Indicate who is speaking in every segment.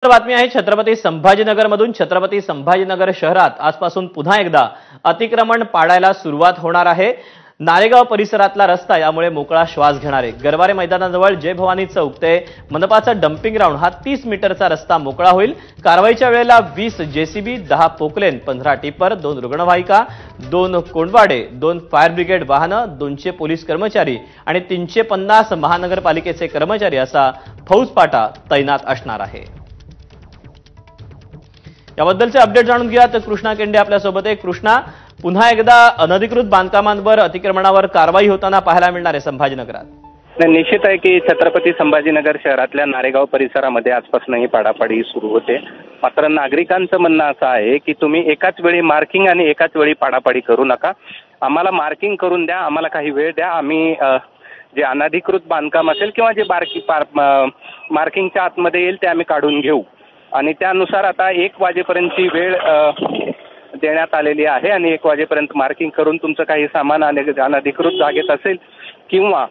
Speaker 1: बातमी आहे छत्रपती संभाजीनगरमधून। छत्रपती संभाजीनगर शहरात आजपासून पुन्हा एकदा अतिक्रमण पाडायला सुरुवात होणार आहे। नारेगाव परिसरातला रस्ता यामुळे मोकळा श्वास घेणार आहे। गरवारे मैदानाजवळ जय भवानी चौक ते मनपाचा डंपिंग ग्राउंड हा 30 मीटरचा रस्ता मोकळा होईल। कारवाईच्या वेळेला 20 जेसीबी, 10 पोकलेन, 15 टिपर, 2 रुग्णवाहिका, 2 कोंडवाडे, 2 फायर ब्रिगेड वाहनं, 200 पोलीस कर्मचारी आणि 350 महानगरपालिकेचे कर्मचारी असा फौजफाटा तैनात असणार आहे। याबद्दलचे अपडेट जाणून घ्या तर कृष्णा केंडे आपल्या सोबत आहे। कृष्णा, पुन्हा एकदा अनधिकृत बांधकामांवर अतिक्रमणावर कारवाई होताना पाहायला मिळणार आहे संभाजीनगरात।
Speaker 2: निश्चित आहे की छत्रपती संभाजीनगर शहरातल्या नारेगाव परिसरामध्ये आजपासून ही पाडापाडी सुरू होते। मात्र नागरिकांचं म्हणणं असं आहे की तुम्ही एकाच वेळी मार्किंग आणि एकाच वेळी पाडापाडी करू नका। आम्हाला मार्किंग करून द्या, आम्हाला काही वेळ द्या, आम्ही जे अनधिकृत बांधकाम असेल किंवा जे मार्किंगच्या आतमध्ये येईल ते आम्ही काढून घेऊ। आणि त्यानुसार आता 1 वाजेपर्यंतची वेळ देण्यात आलेली आहे आणि 1 वाजेपर्यंत मार्किंग करून तुमचं काही सामान अनधिकृत जागेत असेल किंवा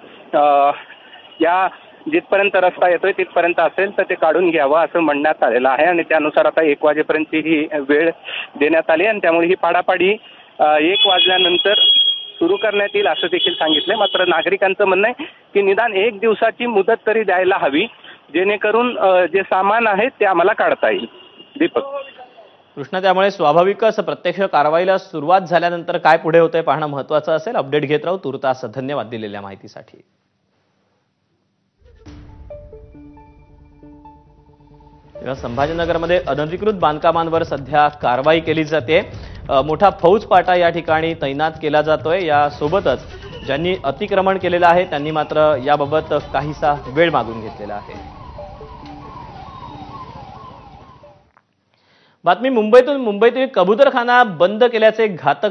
Speaker 2: या जिथपर्यंत रस्ता येतोय तिथपर्यंत असेल तर ते काढून घ्यावं असं म्हणण्यात आलेलं आहे। आणि त्यानुसार आता 1 वाजेपर्यंतची ही वेळ देण्यात आली आणि त्यामुळे ही पाडापाडी 1 वाजल्यानंतर सुरू करण्यात येईल असं देखील सांगितलंय। मात्र नागरिकांचं म्हणणं आहे की निदान 1 दिवसाची मुदत तरी द्यायला हवी, जेणेकरून जे सामान आहे ते आम्हाला काढता येईल। दीपक
Speaker 1: कृष्णा, त्यामुळे स्वाभाविकच प्रत्यक्ष कारवाईला सुरुवात झाल्यानंतर काय पुढे होतंय पाहणं महत्त्वाचं असेल। अपडेट घेत राहू। तुर्तास धन्यवाद दिलेल्या माहितीसाठी। संभाजीनगरमध्ये अनधिकृत बांधकामांवर सध्या कारवाई केली जाते। मोठा फौजफाटा या ठिकाणी तैनात केला जातोय। यासोबतच ज्यांनी अतिक्रमण केलेलं आहे त्यांनी मात्र याबाबत काहीसा वेळ मागून घेतलेला आहे। बातमी मुंबईतील कबूतरखाना बंद केल्याचे घातक